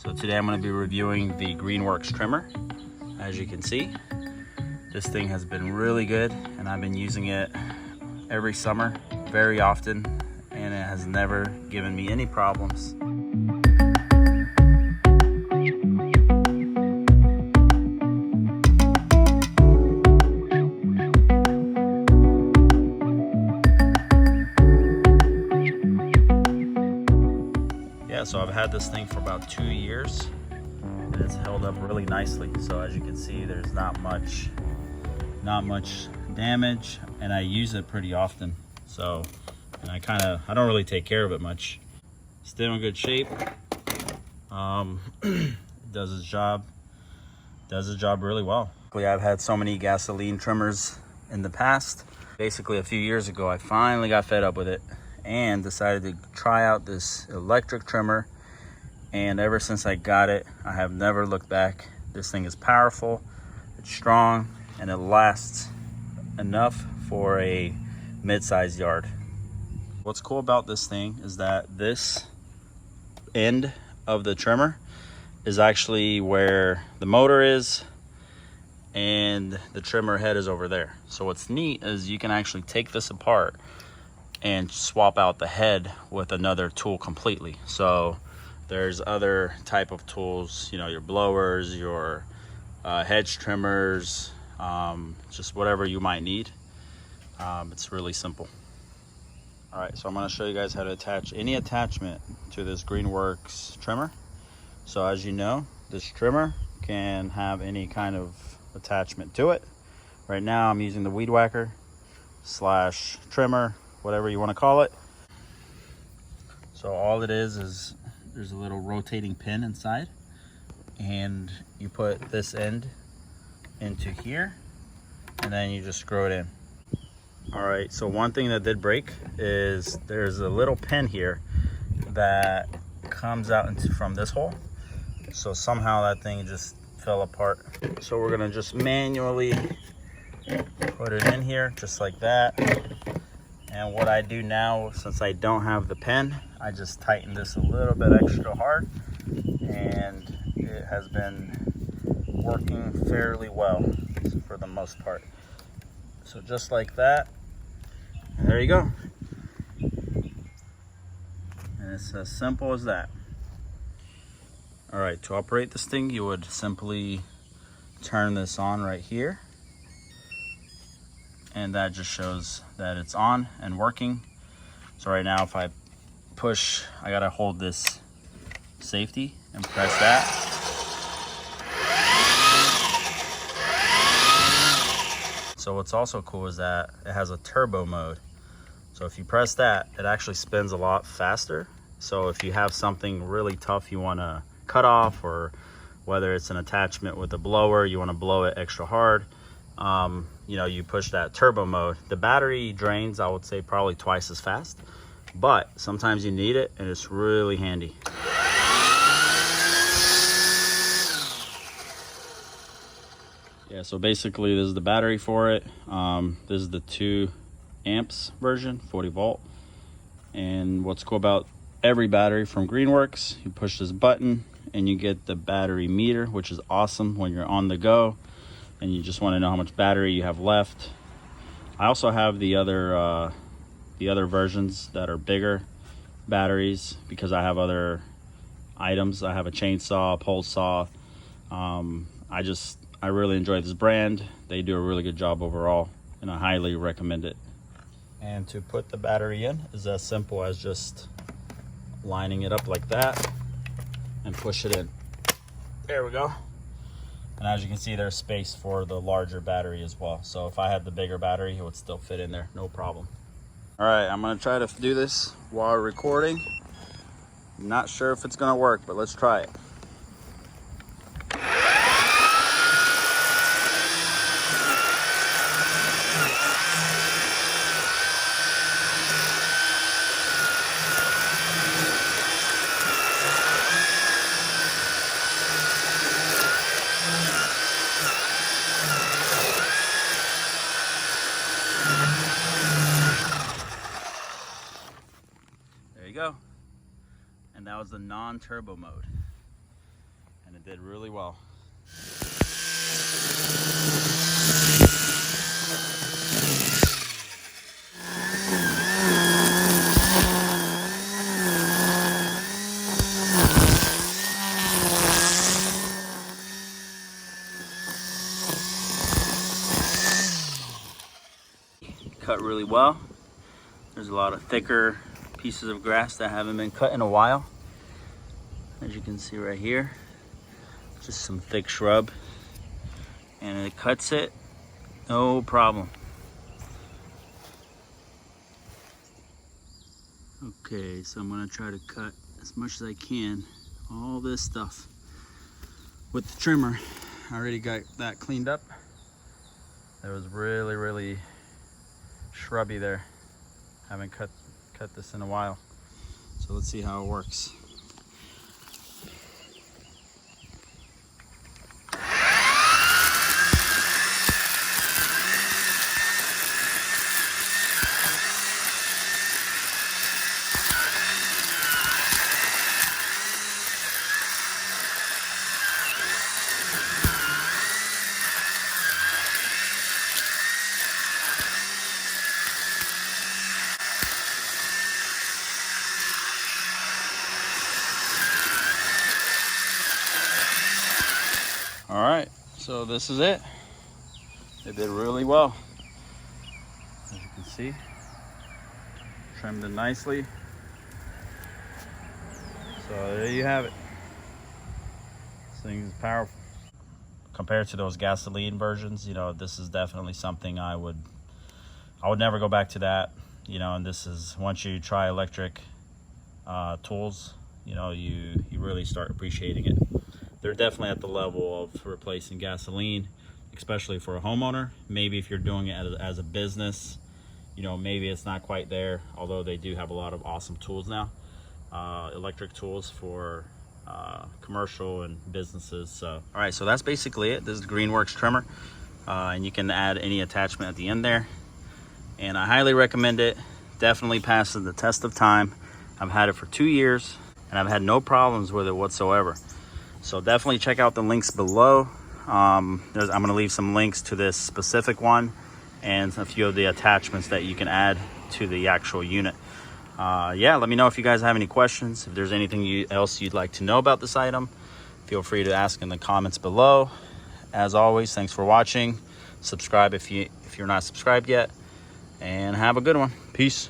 So today I'm going to be reviewing the GreenWorks Trimmer. As you can see, this thing has been really good and I've been using it every summer very often, and it has never given me any problems. So I've had this thing for about 2 years and it's held up really nicely. So as you can see, there's not much damage, and I use it pretty often. So, and I don't really take care of it much. Still in good shape. It does its job really well. I've had so many gasoline trimmers in the past. Basically a few years ago, I finally got fed up with it and decided to try out this electric trimmer, and ever since I got it, I have never looked back. This thing is powerful, it's strong, and it lasts enough for a mid-sized yard. What's cool about this thing is that this end of the trimmer is actually where the motor is and the trimmer head is over there. So what's neat is you can actually take this apart and swap out the head with another tool completely. So there's other type of tools, your blowers, your hedge trimmers, just whatever you might need. It's really simple. All right, so I'm going to show you guys how to attach any attachment to this GreenWorks trimmer. So as you know, this trimmer can have any kind of attachment to it. Right now I'm using the weed whacker / trimmer, whatever you want to call it. So all it is there's a little rotating pin inside, and you put this end into here and then you just screw it in. All right, so one thing that did break is there's a little pin here that comes out from this hole. So somehow that thing just fell apart. So we're gonna just manually put it in here just like that. And what I do now, since I don't have the pen, I just tighten this a little bit extra hard, and it has been working fairly well for the most part. So just like that, and there you go. And it's as simple as that. All right, to operate this thing, you would simply turn this on right here, and that just shows that it's on and working. So right now, if I push, I gotta hold this safety and press that. So what's also cool is that it has a turbo mode. So if you press that, it actually spins a lot faster. So if you have something really tough you wanna cut off, or whether it's an attachment with a blower, you wanna blow it extra hard, you push that turbo mode. The battery drains, I would say, probably twice as fast, but sometimes you need it and it's really handy. Yeah, so basically this is the battery for it. This is the 2 amps version, 40 volt. And what's cool about every battery from GreenWorks, you push this button and you get the battery meter, which is awesome when you're on the go and you just want to know how much battery you have left. I also have the other versions that are bigger batteries because I have other items. I have a chainsaw, a pole saw. I really enjoy this brand. They do a really good job overall, and I highly recommend it. And to put the battery in is as simple as just lining it up like that and push it in. There we go. And as you can see, there's space for the larger battery as well. So if I had the bigger battery, it would still fit in there, no problem. All right, I'm gonna try to do this while recording. I'm not sure if it's gonna work, but let's try it. There you go. And that was the non-turbo mode. and it did really well. Cut really well. There's a lot of thicker pieces of grass that haven't been cut in a while. As you can see right here, just some thick shrub, and it cuts it no problem. Okay, so I'm gonna try to cut as much as I can all this stuff with the trimmer. I already got that cleaned up. There was really shrubby there. Haven't cut this in a while. So let's see how it works. All right, so this is it. It did really well. As you can see, trimmed it nicely. So there you have it. This thing is powerful. Compared to those gasoline versions, you know, this is definitely something I would never go back to that. You know, and this is, once you try electric tools, you know, you really start appreciating it. They're definitely at the level of replacing gasoline, especially for a homeowner. Maybe if you're doing it as a business, you know, maybe it's not quite there, although they do have a lot of awesome tools now, electric tools for commercial and businesses. So, all right, so that's basically it. This is the GreenWorks trimmer, and you can add any attachment at the end there. And I highly recommend it. Definitely passes the test of time. I've had it for 2 years, and I've had no problems with it whatsoever. So definitely check out the links below. I'm going to leave some links to this specific one and a few of the attachments that you can add to the actual unit. Yeah, let me know if you guys have any questions. If there's anything else you'd like to know about this item, feel free to ask in the comments below. As always, thanks for watching. Subscribe if you're not subscribed yet, and have a good one. Peace.